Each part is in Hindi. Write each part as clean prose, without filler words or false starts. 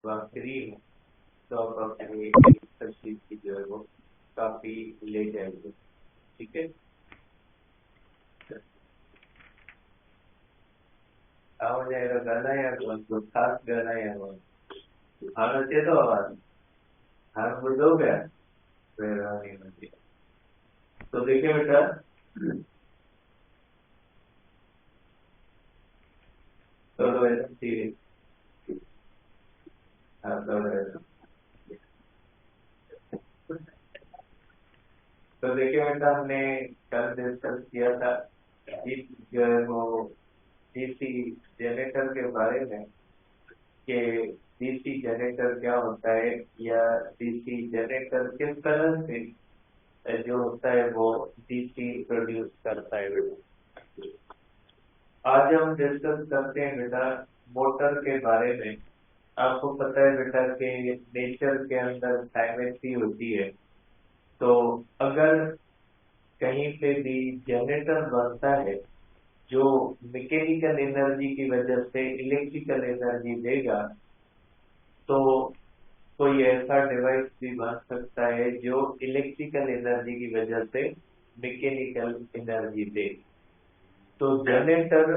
फ्री है तो आप अपनी तस्वीर की जो है वो काफी ले जाएंगे। ठीक है, आवाज आएगा गाना या कोई खास गाना या भारत से तो आवाज भारत बुझ हो गया फिर नहीं होती। तो देखिए बेटा, तो ऐसा ठीक है। हाँ, तो देखिए बेटा, हमने कल डिस्कस किया था इस जो है वो डीसी जनरेटर के बारे में कि डीसी जनरेटर क्या होता है या डीसी जनरेटर किस तरह से जो होता है वो डीसी प्रोड्यूस करता है बेटा। आज हम डिस्कस करते हैं बेटा मोटर के बारे में। आपको पता है बेटा कि नेचर के अंदर साइमेट्री होती है। तो अगर कहीं पे भी जनरेटर बनता है जो मैकेनिकल एनर्जी की वजह से इलेक्ट्रिकल एनर्जी देगा, तो कोई ऐसा डिवाइस भी बन सकता है जो इलेक्ट्रिकल एनर्जी की वजह से मैकेनिकल एनर्जी दे। तो जनरेटर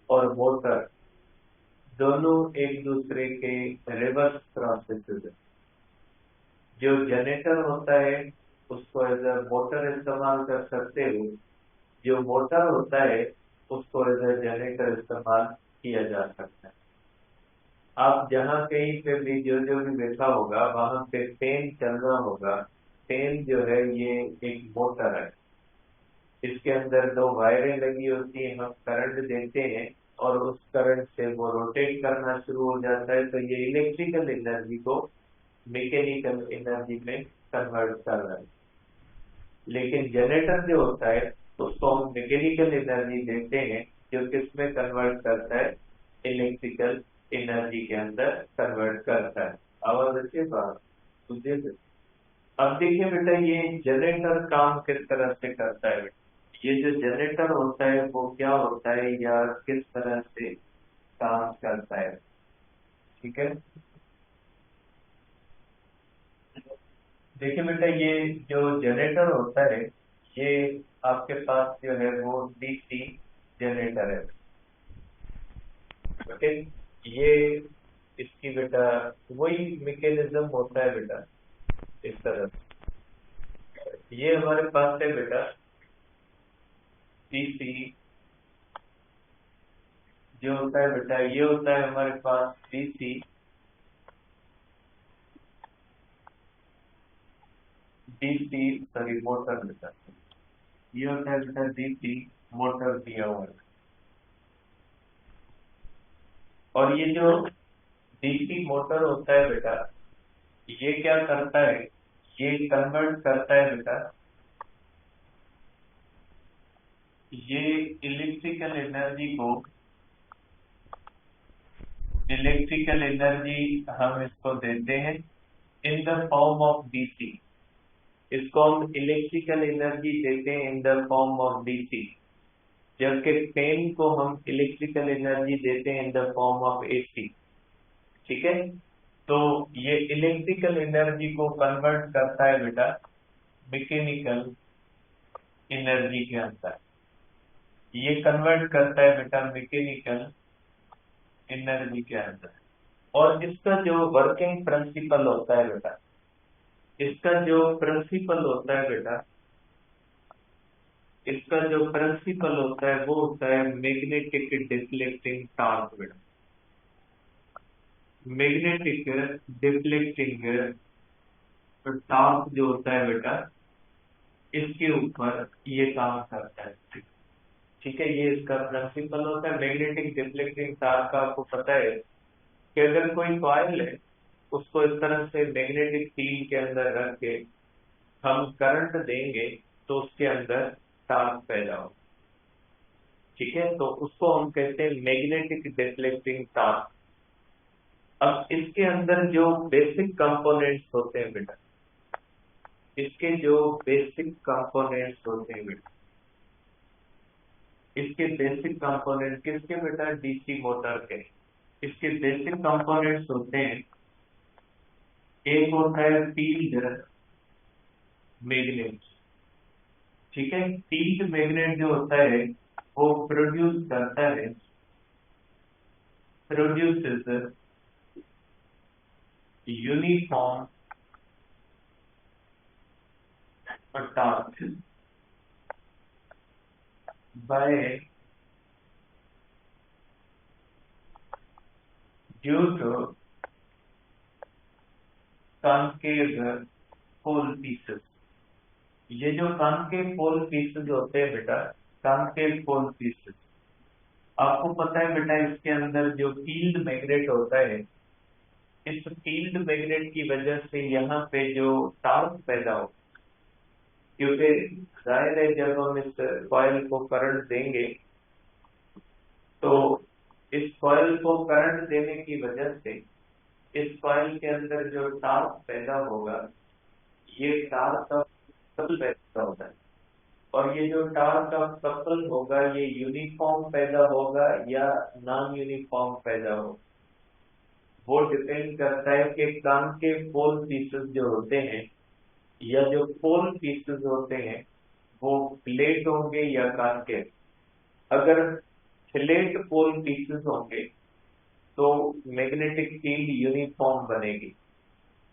और मोटर दोनों एक दूसरे के रिवर्स प्रोसेसेस है। जो जनरेटर होता है उसको एज अ मोटर इस्तेमाल कर सकते हो, जो मोटर होता है उसको एज अ जनरेटर इस्तेमाल किया जा सकता है। आप जहाँ कहीं पे भी जो भी बैठा होगा वहां पे फैन चल रहा होगा। फैन जो है ये एक मोटर है। इसके अंदर दो वायरें लगी होती हैं, हम करंट देते हैं और उस करंट से वो रोटेट करना शुरू हो जाता है। तो ये इलेक्ट्रिकल एनर्जी को मैकेनिकल एनर्जी में कन्वर्ट कर रहा है। लेकिन जनरेटर जो होता है उसको हम मैकेनिकल एनर्जी देते हैं जो किसमें कन्वर्ट करता है, इलेक्ट्रिकल एनर्जी के अंदर कन्वर्ट करता है। आवाज अच्छी बात मुझे। अब देखिए बेटा, ये जनरेटर काम किस तरह से करता है बेटा। ये जो जनरेटर होता है वो क्या होता है या किस तरह से काम करता है। ठीक है, देखिए बेटा, ये जो जनरेटर होता है ये आपके पास जो है वो डीसी जनरेटर है। ओके, ये इसकी बेटा वही मैकेनिज्म होता है बेटा इस तरह से। ये हमारे पास है बेटा डीसी जो होता है बेटा, ये होता है हमारे पास डीसी डीसी सॉरी मोटर बेटा। ये होता है बेटा डीसी मोटर दिया हुआ है। और ये जो डीसी मोटर होता है बेटा ये क्या करता है, ये कन्वर्ट करता है बेटा, ये इलेक्ट्रिकल एनर्जी को, इलेक्ट्रिकल एनर्जी हम इसको देते हैं in the form of DC. इसको हम इलेक्ट्रिकल एनर्जी देते हैं in the form of DC, जबकि फैन को हम इलेक्ट्रिकल एनर्जी देते हैं in the form of AC. ठीक है, तो ये इलेक्ट्रिकल एनर्जी को कन्वर्ट करता है बेटा मैकेनिकल एनर्जी के अंदर। ये कन्वर्ट करता है बेटा मैकेनिकल एनर्जी के अंदर। और इसका जो वर्किंग प्रिंसिपल होता है बेटा, इसका जो प्रिंसिपल होता है बेटा, इसका जो प्रिंसिपल होता है वो होता है मैग्नेटिक डिफ्लेक्टिंग टॉर्क बेटा। मैग्नेटिक डिफ्लेक्टिंग टॉर्क जो होता है बेटा इसके ऊपर ये काम करता है। ठीक है, ये इसका प्रिंसिपल होता है मैग्नेटिक डिफ्लेक्टिंग टॉर्क का। आपको पता है कि अगर कोई कॉइल है उसको इस तरह से मैग्नेटिक फील्ड के अंदर रख के हम करंट देंगे तो उसके अंदर टॉर्क पैदा हो। ठीक है, तो उसको हम कहते हैं मैग्नेटिक डिफ्लेक्टिंग टॉर्क। अब इसके अंदर जो बेसिक कंपोनेंट्स होते हैं बेटा, इसके जो बेसिक कंपोनेंट्स होते हैं बेटा, इसके बेसिक कंपोनेंट किसके बेटा, डीसी मोटर के। इसके बेसिक कंपोनेंट्स होते हैं एक होता है फील्ड मैग्नेट। ठीक है, फील्ड मैग्नेट जो होता है वो प्रोड्यूस करता है, produces uniform torque by due to concave pole pieces. ये जो कॉन्केव पोल पीसेस होते हैं बेटा, कॉन्केव पोल पीसेस, आपको पता है बेटा इसके अंदर जो फील्ड मैग्नेट होता है, इस फील्ड मैग्नेट की वजह से यहाँ पे जो टॉर्क पैदा हो, क्योंकि जाहिर है जब हम इस कॉइल को करंट देंगे तो इस कॉइल को करंट देने की वजह से इस कॉइल के अंदर जो टॉर्क पैदा होगा, ये टॉर्क का कपल पैदा होता है। और ये जो टॉर्क का कपल होगा ये यूनिफॉर्म पैदा होगा या नॉन यूनिफॉर्म पैदा होगा, वो डिपेंड करता है कि कॉन्केव पोल पीसेस जो होते हैं या जो पोल पीसेस होते हैं वो फ्लैट होंगे या कॉन्केव। अगर फ्लैट पोल पीसेस होंगे तो मैग्नेटिक फील्ड यूनिफॉर्म बनेगी,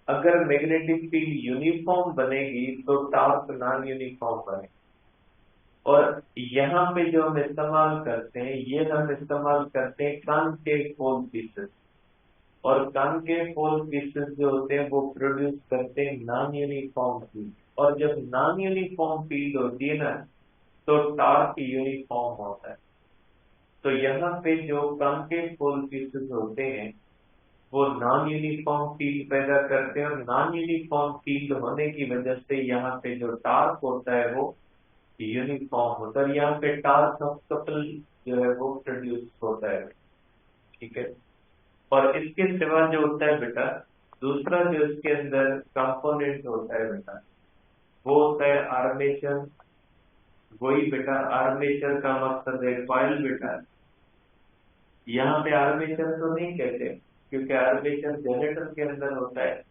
अगर मैग्नेटिक फील्ड यूनिफॉर्म बनेगी तो टॉर्क नॉन यूनिफॉर्म बनेगी। और यहाँ पे जो हम इस्तेमाल करते हैं, ये हम इस्तेमाल करते हैं कॉन्केव पोल पीसेस, और कॉन्केव पोल पीसेस जो होते हैं वो प्रोड्यूस करते हैं नॉन यूनिफॉर्म फील्ड, और जब नॉन यूनिफॉर्म फील्ड होती है ना तो टॉर्क यूनिफॉर्म होता है। तो यहाँ पे जो कॉन्केव पोल पीसेस होते हैं वो नॉन यूनिफॉर्म फील्ड पैदा करते हैं, और नॉन यूनिफॉर्म फील्ड होने की वजह से यहाँ पे जो टॉर्क होता है वो यूनिफॉर्म होता है, यहाँ पे टॉर्क ऑफ कपल जो है वो प्रोड्यूस होता है। ठीक है, और इसके सिवा जो होता है बेटा, दूसरा जो इसके अंदर कंपोनेंट होता है बेटा, वो होता है आर्मेचर। वही बेटा आर्मेचर का मकसद है कॉइल बेटा, यहाँ पे आर्मेचर तो नहीं कहते क्योंकि आर्मेचर जनरेटर के अंदर होता है,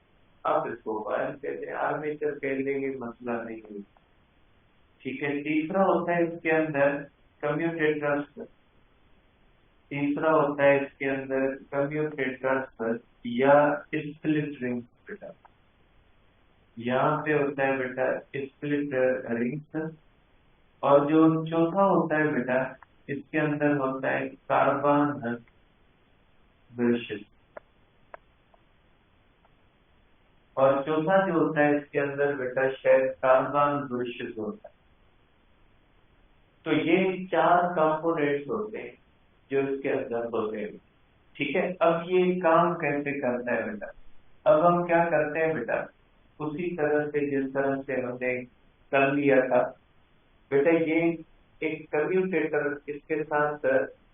आप इसको कॉइल कहते हैं, आर्मेचर कह देंगे मसला नहीं है। ठीक है, तीसरा होता है इसके अंदर कम्यूटेटर्स, तीसरा होता है इसके अंदर कम्यूटेटर्स या स्प्लिट रिंग्स बेटा, यहाँ पे होता है बेटा स्प्लिट रिंग्स। और जो चौथा होता है बेटा इसके अंदर होता है कार्बन ब्रशेस, और चौथा जो होता है इसके अंदर बेटा शायद कार्बन ब्रशेस होता है। तो ये चार कंपोनेंट्स होते हैं जो इसके अंदर होते हैं। ठीक है, अब ये काम कैसे करता है बेटा, अब हम क्या करते हैं बेटा, उसी तरह से जिस तरह से हमने कर लिया था बेटा, ये एक कम्यूटेटर, इसके साथ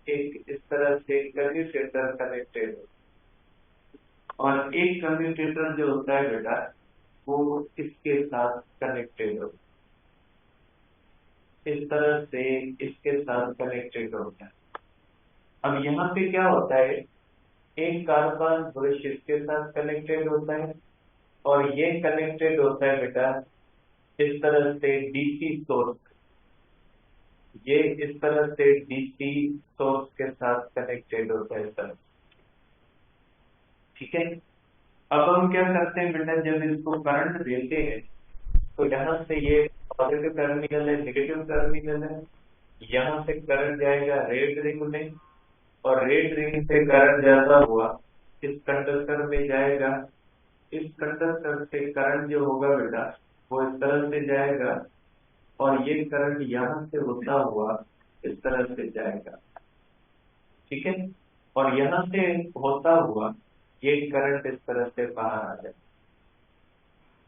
एक इस तरह से कम्यूटेटर कनेक्टेड है, और एक कम्यूटेटर जो होता है बेटा वो इसके साथ कनेक्टेड हो, इस तरह से इसके साथ कनेक्टेड होता है। अब यहाँ पे क्या होता है, एक कार्बन ब्रश इसके साथ कनेक्टेड होता है, और ये कनेक्टेड होता है बेटा इस तरह से डीसी सोर्स, ये इस तरह से डीसी सोर्स के साथ कनेक्टेड होता है इस तरह। ठीक है, अब हम क्या करते हैं बेटा, जब इसको करंट देते हैं तो यहाँ से ये पॉजिटिव टर्मिनल है, नेगेटिव टर्मिनल है, यहाँ से करंट जाएगा रेड रिंग में, और रेड रिंग से करंट जाता हुआ इस कंडक्टर में जाएगा, इस कंडक्टर से करंट जो होगा बेटा वो इस तरह से जाएगा, और ये करंट यहाँ से होता हुआ इस तरह से जाएगा। ठीक है, और यहाँ से होता हुआ ये करंट इस तरह से बाहर आ जाए।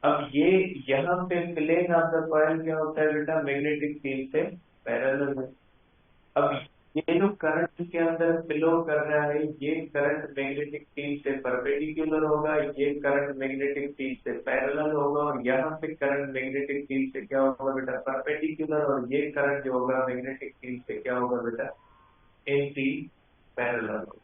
अब ये यहाँ पे प्लेन ऑफ द कॉइल क्या होता है बेटा, मैग्नेटिक फील्ड से पैरेलल है। अब ये जो करंट के अंदर फ्लो कर रहा है, ये करंट मैग्नेटिक फील्ड से परपेंडिकुलर होगा, ये करंट मैग्नेटिक फील्ड से पैरेलल होगा, और यहाँ पे करंट मैग्नेटिक फील्ड से क्या होगा बेटा, परपेंडिकुलर, और ये करंट जो होगा मैग्नेटिक फील्ड से क्या होगा बेटा, एंटी पैरेलल होगा।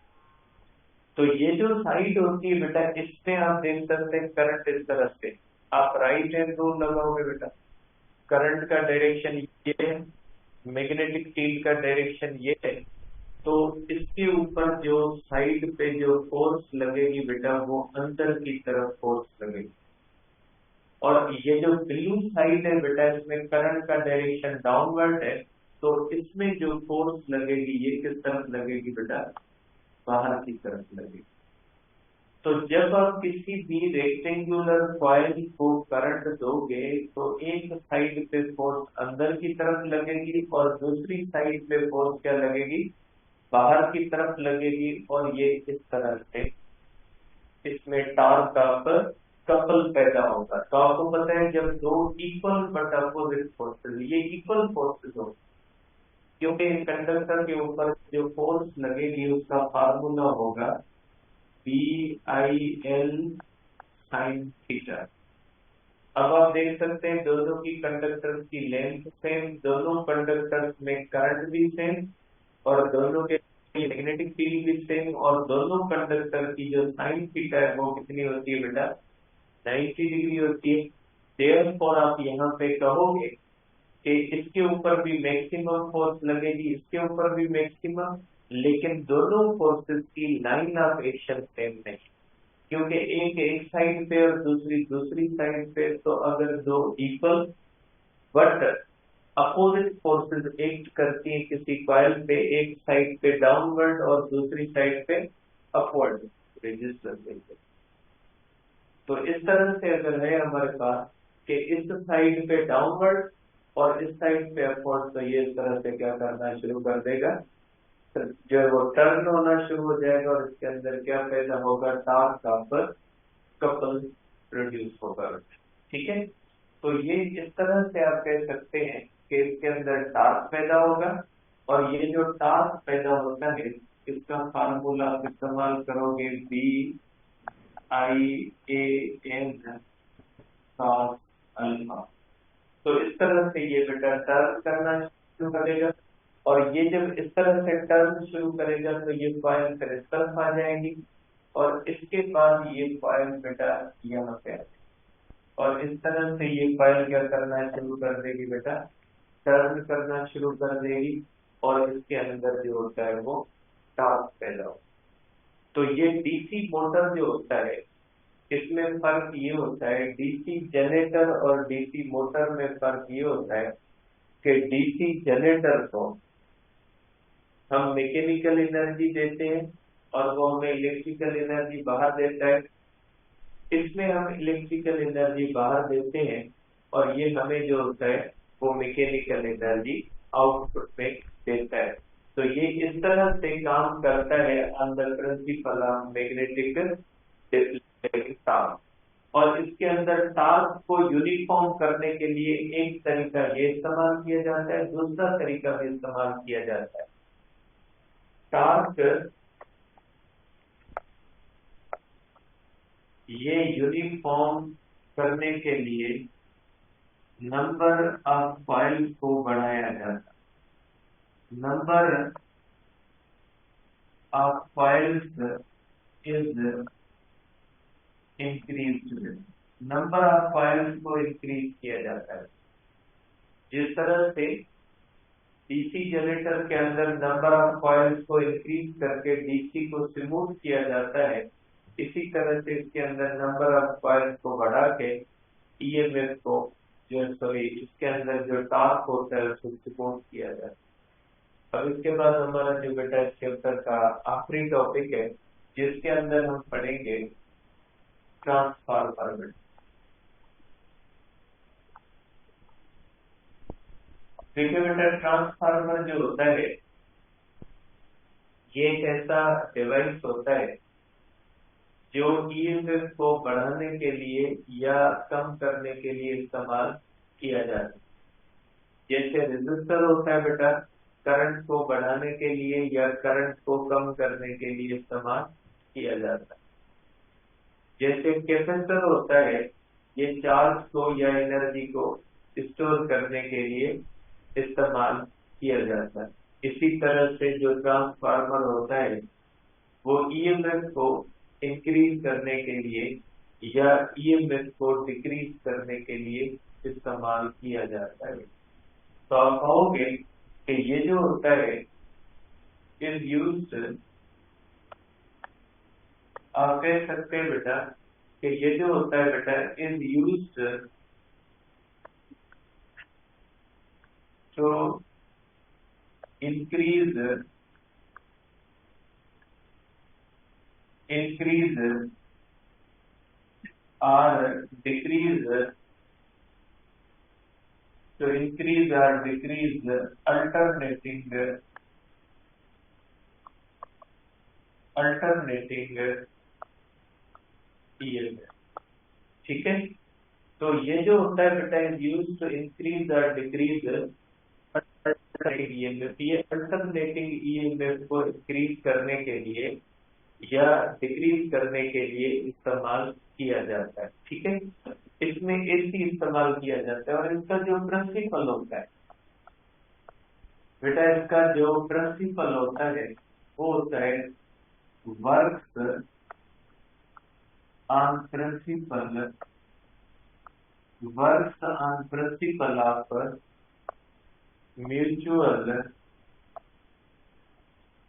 तो ये जो साइड होती है बेटा, इसमें आप देख सकते हैं करंट इस तरह से, आप राइट हैंड रूल लगाओगे बेटा, करंट का डायरेक्शन ये है, मैग्नेटिक फील्ड का डायरेक्शन ये है, तो इसके ऊपर जो साइड पे जो फोर्स लगेगी बेटा, वो अंदर की तरफ फोर्स लगेगी। और ये जो ब्लू साइड है बेटा, इसमें करंट का डायरेक्शन डाउनवर्ड है, तो इसमें जो फोर्स लगेगी ये किस तरफ लगेगी बेटा, बाहर की तरफ लगेगी। तो जब आप किसी भी रेक्टेंगुलर कॉइल को करंट दोगे, तो एक साइड पे फोर्स अंदर की तरफ लगेगी और दूसरी साइड पे फोर्स क्या लगेगी, बाहर की तरफ लगेगी। और ये इस तरह से इसमें टॉर्क का कपल पैदा होगा। तो आपको पता है जब दो इक्वल बट अपोजिट फोर्सेस, ये इक्वल फोर्सेस हो, क्योंकि कंडक्टर के ऊपर जो फोर्स लगेगी उसका फार्मूला होगा BIL sin थीटा। अब आप देख सकते हैं दोनों की कंडक्टर की लेंथ सेम, दोनों कंडक्टर्स में करंट भी सेम, और दोनों के मैग्नेटिक फील्ड भी सेम, और दोनों कंडक्टर की जो साइन थीटा है वो कितनी होती है बेटा, 90 डिग्री होती है। देयरफॉर आप यहाँ पे कहोगे कि इसके ऊपर भी मैक्सिमम फोर्स लगेगी, इसके ऊपर भी मैक्सिमम, लेकिन दोनों फोर्सेस की लाइन ऑफ एक्शन सेम नहीं, क्योंकि एक साइड पे और दूसरी दूसरी साइड पे। तो अगर दो equal but opposite forces act करती हैं किसी कॉइल पे, एक साइड पे डाउनवर्ड और दूसरी साइड पे अपवर्ड रेजिस्टेंस देते, तो इस तरह से अगर है हमारे पास कि इस साइड पे डाउनवर्ड और इस साइड पे अपवर्ड, तो ये इस तरह से क्या करना शुरू कर देगा, जो है वो टर्न होना शुरू हो जाएगा, और इसके अंदर क्या पैदा होगा, टॉर्क का कपल प्रोड्यूस होगा। ठीक है, तो ये इस तरह से आप कह सकते हैं कि इसके अंदर टॉर्क पैदा होगा, और ये जो टॉर्क पैदा होता है इसका फार्मूला आप इस्तेमाल करोगे BIAN cos अल्फा। तो इस तरह से ये बेटा टर्न करना शुरू करेगा, और ये जब इस तरह से टर्न शुरू करेगा तो ये कॉइल फिर इस तरफ आ जाएंगी, और इसके बाद ये कॉइल बेटा यहाँ पे आ जाएगी, और इस तरह से ये कॉइल क्या करना शुरू कर देगी बेटा, टर्न करना शुरू कर देगी, और इसके अंदर जो होता है वो टॉर्क पैदा हो। तो ये डीसी मोटर जो होता है, इसमें फर्क ये होता है, डीसी जनरेटर और डीसी मोटर में फर्क ये होता है कि डीसी जनरेटर को हम मैकेनिकल एनर्जी देते हैं और वो हमें इलेक्ट्रिकल एनर्जी बाहर देता है। इसमें हम इलेक्ट्रिकल एनर्जी बाहर देते हैं, और ये हमें जो होता है वो मैकेनिकल एनर्जी आउटपुट में देता है। तो ये इस तरह से काम करता है on the principle of magnetic torque. और इसके अंदर टार्क को यूनिफॉर्म करने के लिए एक तरीका ये इस्तेमाल किया जाता है, दूसरा तरीका भी इस्तेमाल किया जाता है। टार्क ये यूनिफॉर्म करने के लिए नंबर ऑफ कॉइल्स को बढ़ाया जाता है, number of coils is increase, number of coils को इंक्रीज किया जाता है। जिस तरह से डीसी जनरेटर के अंदर नंबर ऑफ कॉइल्स को इंक्रीज करके डीसी को स्मूथ किया जाता है, इसी तरह से इसके अंदर नंबर ऑफ कॉइल्स को बढ़ा के ईएमएफ को इसके अंदर जो टॉर्क होता है उसको स्मूथ किया जाता है। अब इसके बाद हमारा जो बेटा इस चैप्टर का आखिरी टॉपिक है, जिसके अंदर हम पढ़ेंगे ट्रांसफार्मर। देखिए बेटा, ट्रांसफार्मर जो होता है ये एक ऐसा डिवाइस होता है जो ईएमएफ को बढ़ाने के लिए या कम करने के लिए इस्तेमाल किया जाता है। जैसे रेजिस्टर होता है बेटा, करंट को बढ़ाने के लिए या करंट को कम करने के लिए इस्तेमाल किया जाता है। जैसे कैपेसिटर होता है, ये चार्ज को या एनर्जी को स्टोर करने के लिए इस्तेमाल किया जाता है। इसी तरह से जो ट्रांसफार्मर होता है वो ईएमएफ को इंक्रीज करने के लिए या ईएमएफ को डिक्रीज करने के लिए इस्तेमाल किया जाता है। तो आप कहोगे कि ये जो होता है इज यूज्ड, आप कह सकते हैं बेटा कि ये जो होता है बेटा is used to increase or decrease alternating EMF। ठीक है, तो ये जो होता है बेटा इज यूज टू इंक्रीज और डिक्रीज अल्टरनेटिंग ईएमएफ। ये अल्टरनेटिंग ईएमएफ को इंक्रीज करने के लिए या डिक्रीज करने के लिए इस्तेमाल किया जाता है। ठीक है, इसमें एसी इस्तेमाल किया जाता है और इसका जो प्रिंसिपल होता है बेटा, इसका जो प्रिंसिपल होता है वो होता है works on principle of mutual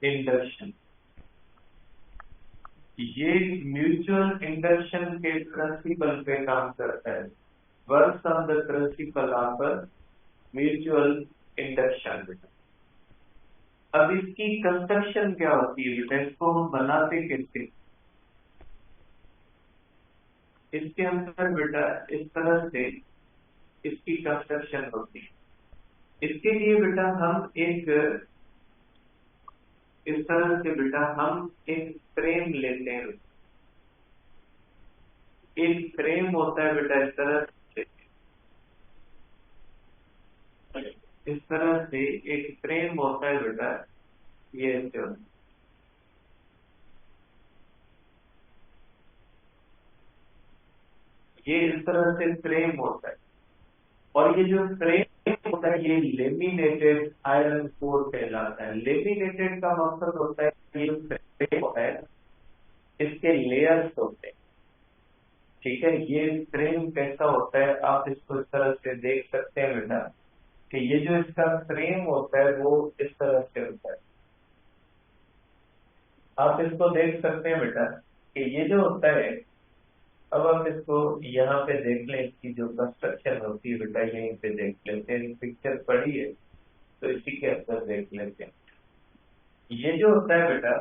induction. ये म्यूचुअल इंडक्शन के प्रिंसिपल पे काम करता है, works on the principle of mutual induction. अब इसकी कंस्ट्रक्शन क्या होती है बेटा, इसको हम बनाते कैसे? इसके अंदर बेटा इस तरह से इसकी कंस्ट्रक्शन होती है। इसके लिए बेटा हम इस तरह से बेटा हम एक फ्रेम लेते हैं। एक फ्रेम होता है बेटा इस तरह से एक फ्रेम होता है बेटा, ये इस तरह से फ्रेम होता है और ये जो फ्रेम होता है ये लेमिनेटेड आयरन कोर कहलाता है। लेमिनेटेड का मकसद होता है ये फ्रेम होता है, इसके लेयर्स होते हैं। ठीक है, ये फ्रेम कैसा होता है आप इसको इस तरह से देख सकते हैं बेटा कि ये जो इसका फ्रेम होता है वो इस तरह से होता है। आप इसको देख सकते हैं बेटा कि ये जो होता है, अब आप इसको यहाँ पे देख लें, इसकी जो कंस्ट्रक्शन होती है बेटा यहीं पे देख लेते हैं। पिक्चर पड़ी है तो इसी के अंदर देख लेते हैं। ये जो होता है बेटा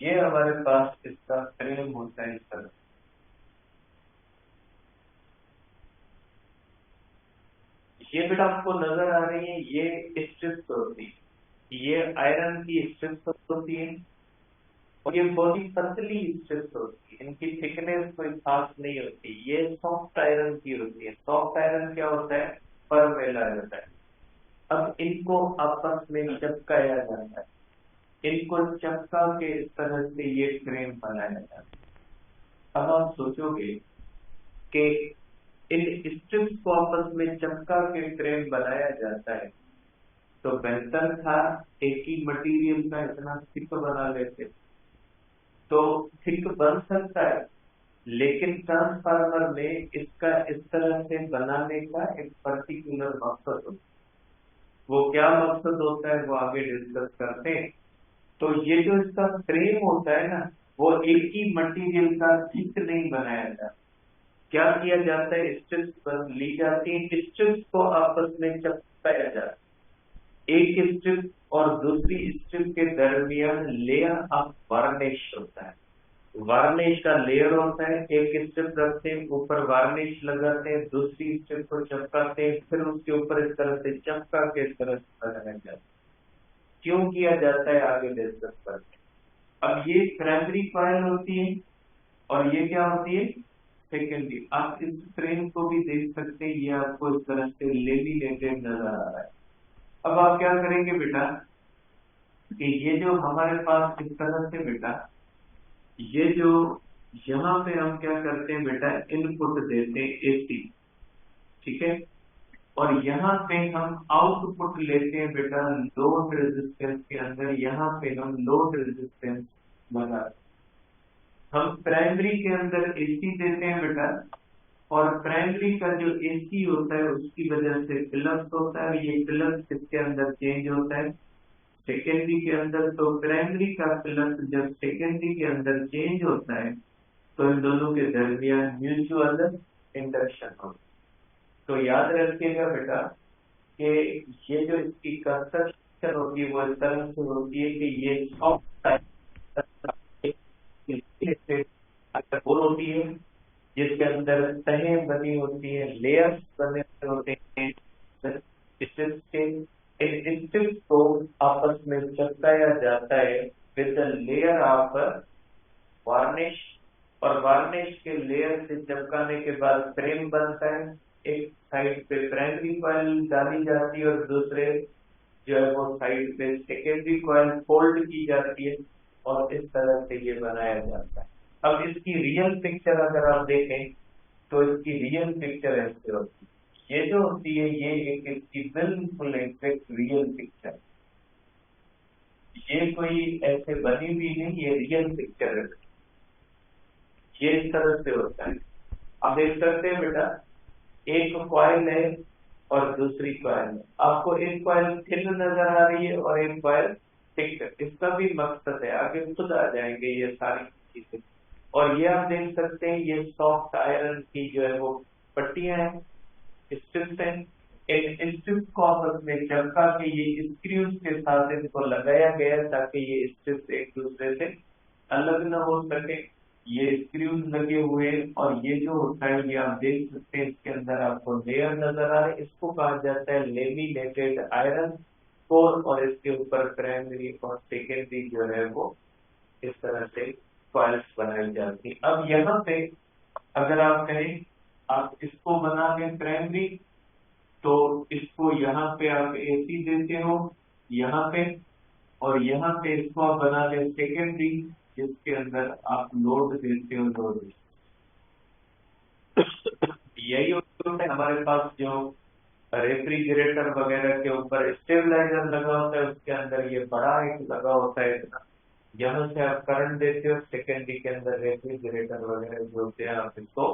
ये हमारे पास इसका फ्रेम होता है इस तरह। ये बेटा आपको नजर आ रही है, ये स्ट्रिप्स होती है, ये आयरन की स्ट्रिप्स होती है और ये बहुत ही पतली स्ट्रिप्स होती है, इनकी थिकनेस कोई खास नहीं होती। ये सॉफ्ट आयरन की होती है। सॉफ्ट आयरन क्या होता है, परमेला होता है। अब इनको आपस में चिपकाया जाता है, इनको चिपका के इस तरह से ये फ्रेम बनाया जाता है। अब आप सोचोगे कि इन स्ट्रिप्स को आपस में चिपका के फ्रेम बनाया जाता है तो बेहतर था एक ही मटेरियल का इतना थिक बना लेते। तो थिक बन सकता है, लेकिन ट्रांसफार्मर में इसका इस तरह से बनाने का एक पर्टिकुलर मकसद होता है। वो क्या मकसद होता है वो आगे डिस्कस करते हैं। तो ये जो इसका फ्रेम होता है ना, वो एक ही मटेरियल का थिक नहीं बनाया जाता। क्या किया जाता है, स्ट्रिप्स ली जाती है, स्ट्रिप्स को आपस में चिपकाया जाता है। एक स्ट्रिप और दूसरी स्ट्रिप के दरमियान लेयर ऑफ वार्निश होता है। वार्निश का लेयर होता है, एक स्ट्रिप रखते हैं, ऊपर वार्निश लगाते हैं, दूसरी स्ट्रिप को चिपकाते हैं, फिर उसके ऊपर इस तरह से चिपका के इस तरह से लगाया जाता है। क्यों किया जाता है आगे डिस्कस करते हैं। अब ये प्राइमरी कॉइल होती है और ये क्या होती है, सेकेंडरी। आप इस फ्रेम को भी देख सकते हैं, ये आपको इस तरह से लेमिनेटेड नजर आ रहा है। अब आप क्या करेंगे बेटा कि ये जो हमारे पास इस तरह से बेटा, ये जो यहाँ पे हम क्या करते हैं बेटा, इनपुट देते हैं एसी। ठीक है, और यहाँ पे हम आउटपुट लेते हैं बेटा लोड रेजिस्टेंस के अंदर। यहाँ पे हम लोड रेजिस्टेंस लगाते हैं। हम प्राइमरी के अंदर एसी देते हैं बेटा, और प्राइमरी का जो एसी होता है उसकी वजह से फ्लक्स होता है, ये फ्लक्स इसके अंदर चेंज होता है सेकेंडरी के अंदर। तो प्राइमरी का फ्लक्स जब सेकेंडरी के अंदर चेंज होता है तो इन दोनों के दरमियान म्यूचुअल इंडक्शन होता है। तो याद रखिएगा बेटा कि ये जो इसकी कंस्ट्रक्शन होती है वो इस तरह से होती है कि ये सॉफ्ट होती है जिसके अंदर तहें बनी होती है, लेयर्स बने होते हैं स्ट्रिप्स के। इन स्ट्रिप्स को आपस में चिपकाया जाता है with the layer of varnish, और वार्निश के लेयर से चिपकाने के बाद फ्रेम बनता है। एक साइड पे प्राइमरी कॉइल डाली जाती है और दूसरे जो है वो साइड पे सेकेंडरी कॉइल फोल्ड की जाती है, और इस तरह से ये बनाया जाता है। अब इसकी रियल पिक्चर अगर आप देखें तो इसकी रियल पिक्चर ऐसे होती है। ये जो होती है ये एक इसकी बिल्कुल एग्जैक्ट रियल पिक्चर, ये कोई ऐसे बनी भी नहीं, ये रियल पिक्चर है। ये इस तरह से होता है। आप देख सकते हैं बेटा, एक कॉइल है और दूसरी कॉइल है। आपको एक कॉइल थिन नजर आ रही है और एक कॉइल थिक है। इसका भी मकसद है, आगे खुद आ जाएंगे ये सारी चीजें। और ये आप देख सकते हैं ये सॉफ्ट आयरन की जो है वो पट्टियां हैं, स्ट्रिप्स हैं। इन स्ट्रिप्स को आपस में चिपका के ये स्क्रूज के साथ इनको लगाया गया ताकि ये स्ट्रिप्स एक दूसरे से अलग न हो सके। ये स्क्रूज लगे हुए, और ये जो होता है ये आप देख सकते हैं इसके अंदर आपको लेयर नजर आ रहे हैं। इसको कहा जाता है लेमिनेटेड आयरन कोर, और इसके ऊपर प्राइमरी और सेकेंडरी जो है वो इस तरह से कॉइल्स बनाई जाती है। अब यहाँ पे अगर आप कहें आप इसको बना लें प्राइमरी, तो इसको यहाँ पे आप एसी देते हो यहाँ पे, और यहाँ पे इसको आप बना लें सेकेंडरी जिसके अंदर आप लोड देते हो लोड। यही होता है हमारे पास जो रेफ्रिजरेटर वगैरह के ऊपर स्टेबलाइजर लगा होता है, उसके अंदर ये बड़ा एक लगा होता है इतना, यहाँ से आप करंट देते हो, सेकेंडरी के अंदर रेफ्रिजरेटर वगैरह जो होते हैं आप इसको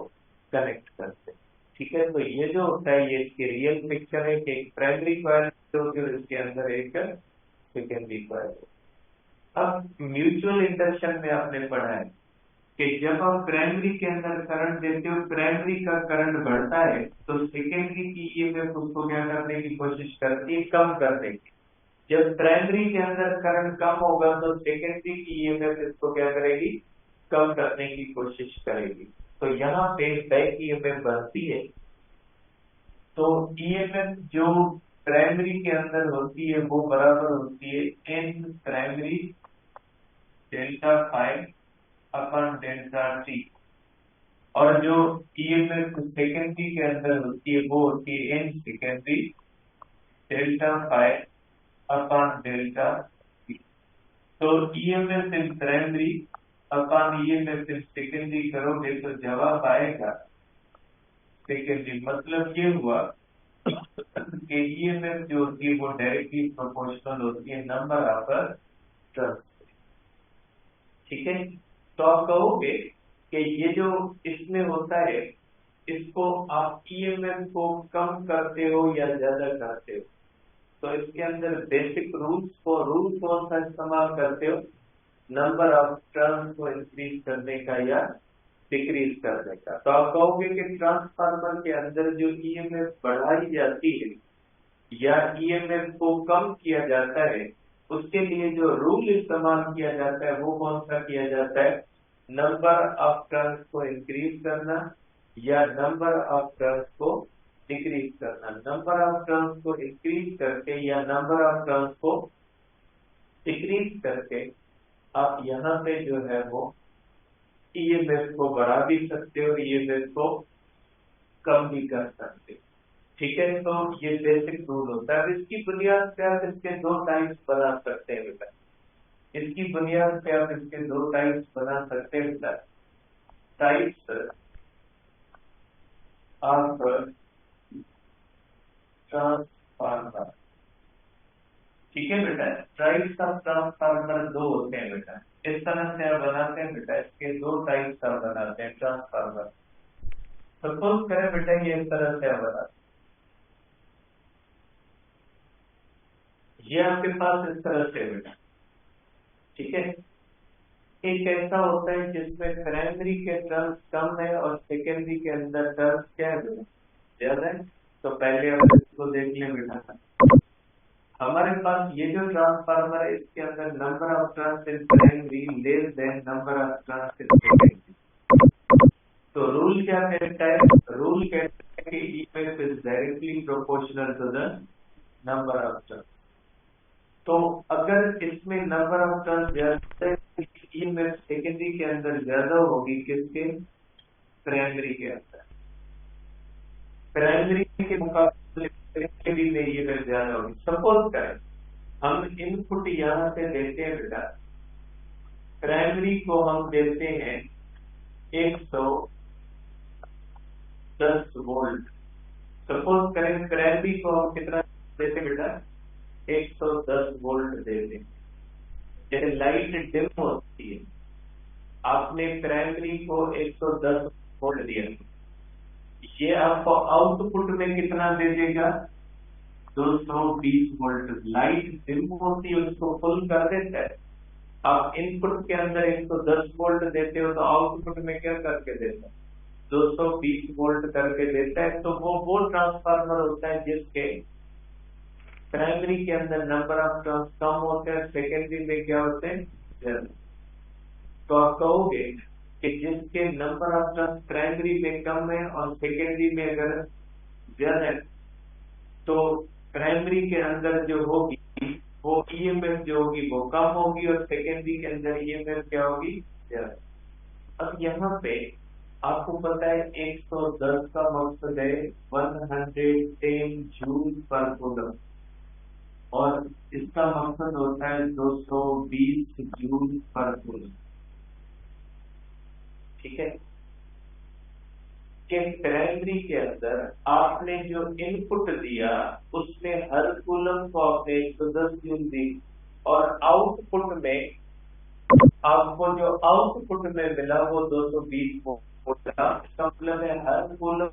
कनेक्ट करते हैं। ठीक है, तो ये जो होता है ये इसकी रियल पिक्चर है कि एक प्राइमरी कॉइल होती है और इसके अंदर एक सेकेंडरी कॉइल। अब म्यूचुअल इंडक्शन में आपने पढ़ा है कि जब आप प्राइमरी के अंदर करंट देते हो, प्राइमरी का करंट बढ़ता है तो सेकेंडरी की ईएमएफ उसको क्या करने की कोशिश करती है, कम करने की। जब प्राइमरी के अंदर करंट कम होगा तो सेकेंडरी की ईएमएफ इसको क्या करेगी, कम करने की कोशिश करेगी। तो यहाँ पे बैक ईएमएफ बनती है। तो ईएमएफ जो प्राइमरी के अंदर होती है वो बराबर होती है एन प्राइमरी डेल्टा फाइव अपन डेल्टा टी, और जो ईएमएफ सेकेंडरी के अंदर होती है वो होती है एन सेकेंडरी डेल्टा फाइव अपन डेल्टा टी। तो EMF in primary upon EMF in secondary करोगे तो जवाब आएगा सेकेंडरी। मतलब ये हुआ कि ईएमएफ जो होती है वो डायरेक्टली प्रोपोर्शनल होती है नंबर ऑफ टर्न्स। ठीक है, तो आप कहोगे कि ये जो इसमें होता है इसको आप ईएमएफ को कम करते हो या ज्यादा करते हो, तो इसके अंदर बेसिक रूल कौन सा इस्तेमाल करते हो, नंबर ऑफ टर्न्स को इंक्रीज करने का या डिक्रीज करने का। तो आप कहोगे कि ट्रांसफार्मर के अंदर जो ईएमएफ बढ़ाई जाती है या ईएमएफ को कम किया जाता है, उसके लिए जो रूल इस्तेमाल किया जाता है वो कौन सा किया जाता है, नंबर ऑफ टर्न्स को इंक्रीज करना या नंबर ऑफ टर्न्स को डिक्रीज करना। नंबर ऑफ टर्न्स को इंक्रीज करके या नंबर ऑफ टर्न्स को डिक्रीज करके आप यहाँ पे जो है वो ईएमएफ को बढ़ा भी सकते हो, ईएमएफ को कम भी कर सकते हो। ठीक है, तो ये बेसिक रूल होता है। इसकी बुनियाद पे आप इसके दो टाइप्स बना सकते हैं बेटा। इसकी बुनियाद पे आप इसके दो टाइप्स बना सकते हैं बेटा। Types of transformer. ठीक है बेटा, टाइप्स ऑफ ट्रांसफार्मर दो होते हैं बेटा, इस तरह से आप बनाते हैं बेटा, इसके दो टाइप्स आप बनाते हैं ट्रांसफार्मर। सपोज करें बेटा ये इस तरह से आप बनाते, ये आपके पास इस तरह से बेटा, ठीक है। एक ऐसा होता है जिसमें प्राइमरी के टर्म्स कम है और सेकेंडरी के अंदर टर्म्स क्या है बेटा, ज्यादा है। तो पहले हम इसको देख लें बेटा, हमारे पास ये जो ट्रांसफार्मर है इसके अंदर number of turns in primary less than number of turns in secondary. तो रूल क्या कहता है, रूल कहता है कि EMF is directly proportional to the number of turns. तो अगर इसमें नंबर ऑफ टर्न्स ज्यादा है, ईएमएफ सेकेंडरी के अंदर ज्यादा होगी, किसके, प्राइमरी के अंदर, प्राइमरी के मुकाबले सेकेंडरी में ईएमएफ ज्यादा होगी। सपोज करें हम इनपुट यहां से देते हैं बेटा, प्राइमरी को हम देते हैं 110 वोल्ट। सपोज करें प्राइमरी को हम कितना देते हैं बेटा, 110 वोल्ट देते हैं। जैसे लाइट डिम होती है, आपने प्राइमरी को 110 वोल्ट दिया, ये आपको आउटपुट में कितना दे देगा, 220 वोल्ट। लाइट डिम होती है उसको फुल कर देता है, आप इनपुट के अंदर 110 वोल्ट देते हो तो आउटपुट में क्या करके देता है, 220 वोल्ट करके देता है। तो वो ट्रांसफार्मर होता है जिसके प्राइमरी के अंदर नंबर ऑफ टर्न्स कम होते हैं, सेकेंडरी में क्या होते हैं, ज्यादा। तो आप कहोगे कि जिसके नंबर ऑफ टर्न्स प्राइमरी में कम है और सेकेंडरी में अगर ज्यादा है, तो प्राइमरी के अंदर जो होगी वो ईएमएफ जो होगी वो कम होगी और सेकेंडरी के अंदर ईएमएफ क्या होगी, ज्यादा। अब यहाँ पे आपको पता है 110 का मकसद है 110 जूल पर कूलम, और इसका मकसद होता है 220 जूल पर कूलम, ठीक है। कि प्राइमरी के अंदर आपने जो इनपुट दिया उसमें हर कूलम को आपने 110 जूल दी, और आउटपुट में आपको जो आउटपुट में मिला वो 220 वोल्ट था। इसका मतलब है हर कूलम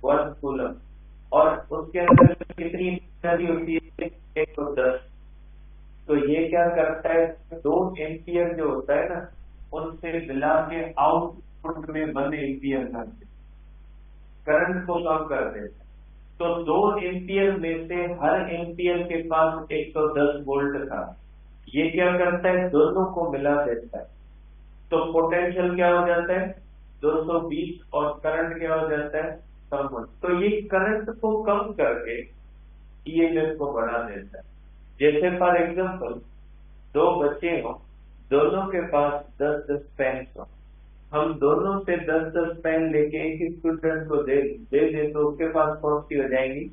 वन कूलम, और उसके अंदर कितनी एनर्जी होती है, 110। तो ये क्या करता है, 2 एम्पियर जो होता है ना उनसे मिला के आउटपुट में 1 एम्पियर करते, करंट को कम कर देते। तो 2 एम्पियर में से हर एम्पियर के पास 110 वोल्ट था, ये क्या करता है, दोनों को मिला देता है। तो पोटेंशियल क्या हो जाता है, 220, और करंट क्या हो जाता है, कम हो। तो ये करंट को कम करके ईएमएफ को बढ़ा देता है। जैसे फॉर एग्जांपल 2 बच्चे हो, दोनों के पास 10-10 पेन हो, हम दोनों से 10-10 पेन लेके एक स्टूडेंट को दे दे तो उसके पास कौन सी हो जाएंगी,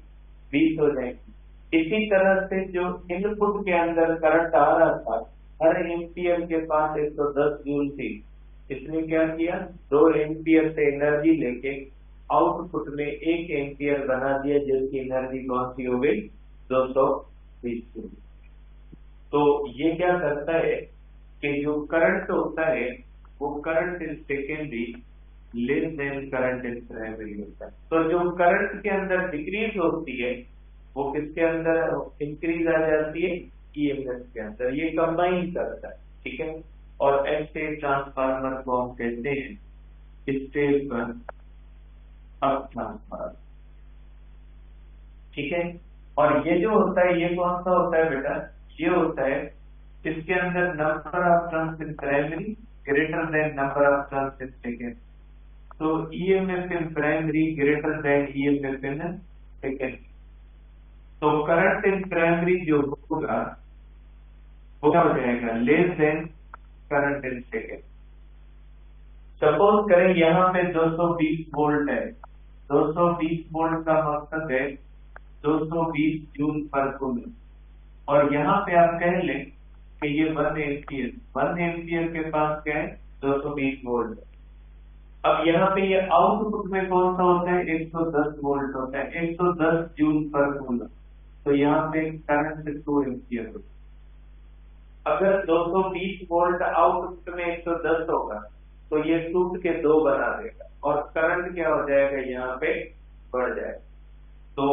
20 हो जाएंगी। इसी तरह से जो इनपुट के अंदर करंट आ रहा था, हर एम्पियर के पास 110 जूल थी, इसने क्या किया, 2 एम्पियर से एनर्जी लेके आउटपुट में 1 एम्पियर बना दिया, जिसकी एनर्जी कौन सी हो गई, 220 जूल। तो ये क्या करता है कि जो करंट होता है वो current in secondary less than current in primary होता है। तो जो करंट के अंदर डिक्रीज होती है वो किसके अंदर इंक्रीज आ जाती है, ईएमएफ के अंदर। ये कंबाइन करता है, ठीक है। और ऐसे ट्रांसफार्मर को हम कहते हैं स्टेप अप ट्रांसफार्मर, ठीक है। और ये जो होता है ये कौन सा होता है बेटा, ये होता है इसके अंदर number of turns in primary greater than number of turns in second. तो EMF in primary greater than EMF in second. तो करंट इन प्राइमरी जो होगा वो क्या हो जाएगा, less than current in second. Suppose करें यहाँ पे 220 वोल्ट है। 220 वोल्ट का मकसद है 220 जूल पर कूलम। और यहाँ पे आप कह लें कि ये 1 एम्पियर, 1 एम्पियर के पास क्या है, 220 वोल्ट। अब यहाँ पे ये आउटपुट में कौन सा होता है, 110 वोल्ट होता है, 110 जूल पर कूलम। तो यहाँ पे करंट 2 एम्पियर होता है। अगर 220 वोल्ट आउटपुट में 110 होगा तो ये टूट के 2 बना देगा और करंट क्या हो जाएगा, यहाँ पे बढ़ जाएगा। तो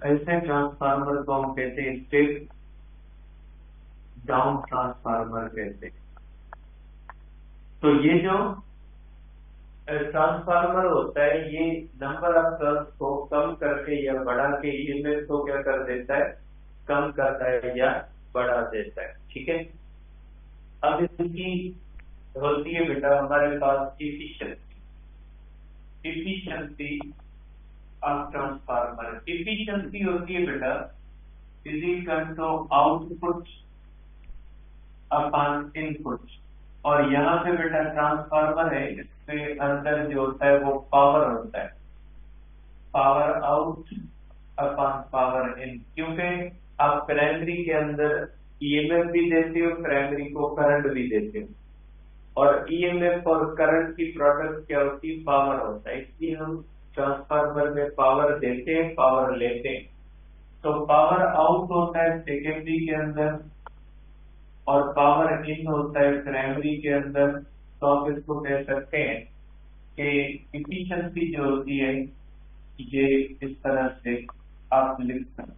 ऐसे ट्रांसफार्मर को हम कहते हैं स्टेप डाउन ट्रांसफार्मर कहते हैं। तो ये जो ट्रांसफार्मर होता है ये नंबर ऑफ टर्न्स को कम करके या बढ़ा के ईएमएफ को क्या कर देता है, कम करता है या बढ़ा देता है, ठीक है। अब इसकी होती है बेटा हमारे पास इफिशिएंसी ऑफ ट्रांसफार्मर। इफिशिएंसी होती है बेटा is equal to output upon input. और यहाँ पे बेटा ट्रांसफार्मर है, इसके अंदर जो होता है वो पावर होता है, power out upon power in. क्योंकि आप प्राइमरी के अंदर ईएमएफ भी देते हो, प्राइमरी को करंट भी देते हो, और ईएमएफ और करंट की प्रोडक्ट क्या होती है, पावर होता है। इसलिए हम ट्रांसफार्मर में पावर देते हैं, पावर लेते हैं। तो पावर आउट होता है सेकेंडरी के अंदर और पावर इन होता है प्राइमरी के अंदर। तो आप इसको कह सकते हैं कि इफिशिएंसी जो होती है ये इस तरह से आप लिख सकते,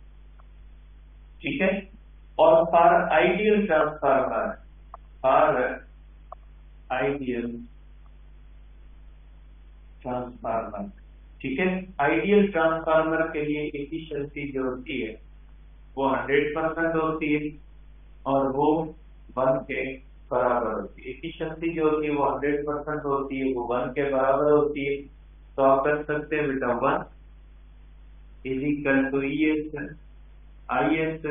ठीक है। और for ideal transformer, for ideal transformer, ठीक है, आइडियल ट्रांसफार्मर के लिए एफिशिएंसी जो होती है वो 100% होती है और वो 1 के बराबर होती है। एफिशिएंसी जो होती है वो 100% होती है, वो 1 के बराबर होती है। तो आप कर सकते हैं बेटा 1 is equal to ES IS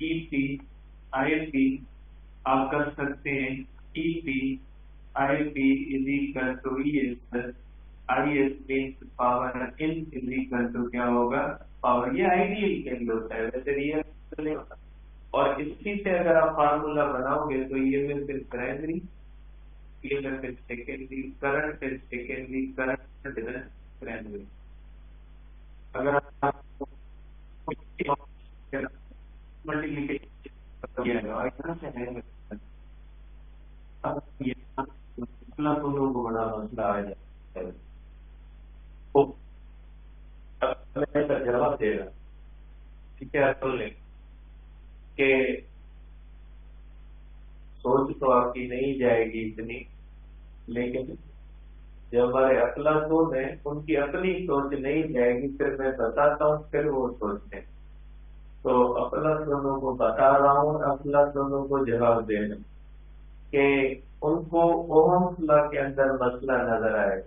EP IP। आप कर सकते हैं EP IP is equal to ES IS means power in is equal to क्या होगा, पावर। ये आइडियल के लिए होता है, वैसे रियल नहीं होता। और इसी से अगर आप फार्मूला बनाओगे तो EMF in primary, EMF in secondary, current in secondary, current in primary. अगर आप मल्टीप्लिकेशन दोनों को बड़ा मसला आ जाता है। तो मैं जवाब दे रहा, ठीक है। सुन लें कि सोच तो आपकी नहीं जाएगी इतनी, लेकिन जो हमारे अफलातून है उनकी अपनी सोच नहीं जाएगी। फिर मैं बताता हूँ, फिर वो सोचते हैं। तो अफलातूनों को बता रहा हूँ, अफलातूनों को जवाब देना कि उनको ओहम्स लॉ के अंदर मसला नजर आए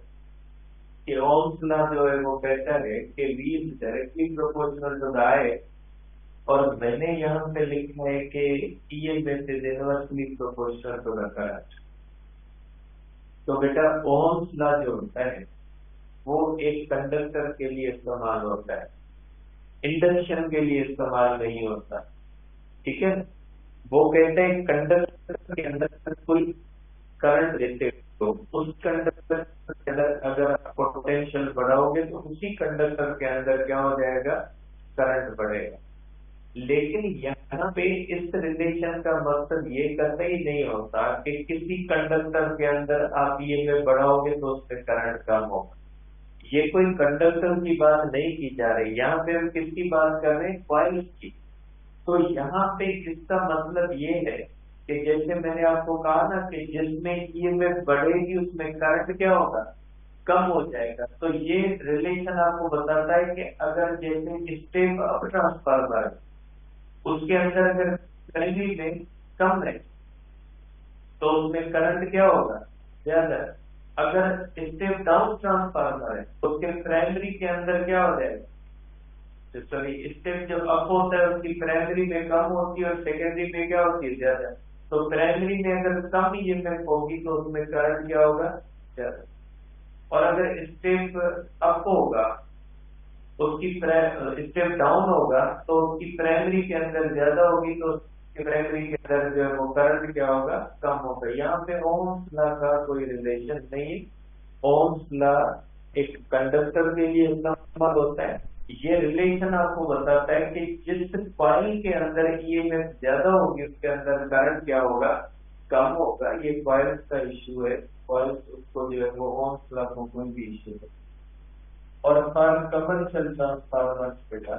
कि ओहम्स लॉ जो है वो कहता है कि V is directly proportional to the I, और मैंने यहाँ पे लिखा है कि EMF is inversely proportional to the current. तो बेटा ओहम्स लॉ जो होता है वो एक कंडक्टर के लिए इस्तेमाल होता है, इंडक्शन के लिए इस्तेमाल नहीं होता, ठीक है। वो कहते हैं कंडक्टर के अंदर कोई करंट देते तो उस कंडक्टर के अंदर अगर आप पोटेंशियल बढ़ाओगे तो उसी कंडक्टर के अंदर क्या हो जाएगा, करंट बढ़ेगा। लेकिन यहाँ पे इस रिलेशन का मकसद ये करना ही नहीं होता कि किसी कंडक्टर के अंदर आप ईएमएफ बढ़ाओगे तो उसमें करंट कम होगा। ये कोई कंडक्टर की बात नहीं की जा रही, यहाँ पे हम किसकी बात कर रहे हैं, कॉइल्स की। तो यहाँ पे इसका मतलब ये है कि जैसे मैंने आपको कहा ना कि जिसमें ईएमएफ बढ़ेगी उसमें करंट क्या होगा, कम हो जाएगा। तो ये रिलेशन आपको बताता है कि अगर जैसे स्टेप अप ट्रांसफार्मर उसके अंदर अगर प्राइमरी में कम है तो उसमें करंट क्या होगा, ज्यादा। अगर स्टेप डाउन ट्रांसफार्मर है तो उसके प्राइमरी के अंदर क्या हो जाएगा, सॉरी स्टेप जब अप होता है उसकी प्राइमरी में कम होती है और सेकेंडरी में क्या होती है, ज्यादा। तो प्राइमरी में अगर कम ईएमएफ होगी तो उसमें करंट क्या होगा, ज्यादा। और अगर स्टेप अप होगा उसकी स्टेप डाउन होगा तो उसकी प्राइमरी के अंदर ज्यादा होगी तो प्राइमरी के अंदर जो है वो करंट क्या होगा, कम होगा। यहाँ पे ओम्स लॉ का कोई रिलेशन नहीं। ओम्स लॉ एक कंडक्टर के लिए इस्तेमाल होता है। ये रिलेशन आपको बताता है कि जिस कॉइल के अंदर ईएमएफ ज्यादा होगी उसके अंदर करंट क्या होगा, कम होगा। ये कॉइल्स का इश्यू है, कॉइल्स उसको जो है वो ओम्स लॉ को कोई भी इश्यू है। और फॉर कमर्शियल ट्रांसफार्मर्स बेटा,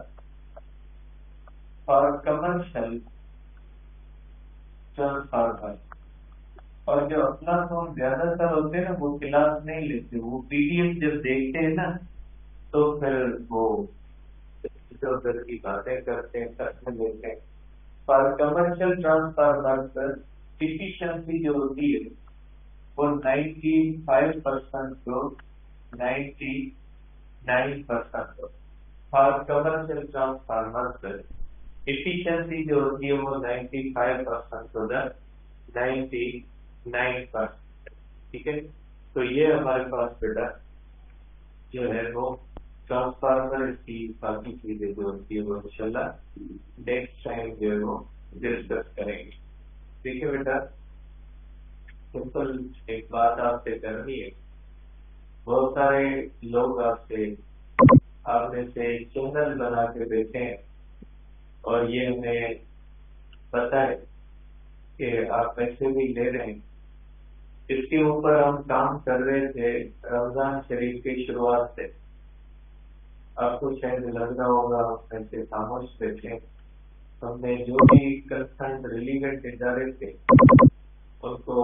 फॉर कमर्शियल ट्रांसफार्मर, और जो अपना तो ज्यादातर होते हैं ना वो क्लास नहीं लेते, वो पीडीएफ जब देखते हैं ना तो फिर वो इधर उधर की बातें करते हैं, करने लेते हैं। फॉर कमर्शियल ट्रांसफार्मर एफिशिएंसी जो होती है वो 95% to 99% for commercial transformer efficiency जो होती है वो 95% to 99%। ठीक है, तो ये हमारे पास बेटा जो है वो ट्रांसफार्मर की बाकी चीजें जो होती है वो इंशाल्लाह नेक्स्ट टाइम जो है वो डिस्कस करेंगे। ठीक है बेटा, सिंपल एक बात आपसे करनी है। बहुत सारे लोग आपने से चैनल बना के बैठे हैं और ये हमें पता है कि आप पैसे भी ले रहे हैं। इसके ऊपर हम काम कर रहे थे रमजान शरीफ की शुरुआत से। आपको शायद लग रहा होगा हम ऐसे खामोश बैठे। हमने जो भी कंसर्न रिलीवेंट इदारे थे उनको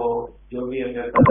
जो भी हमें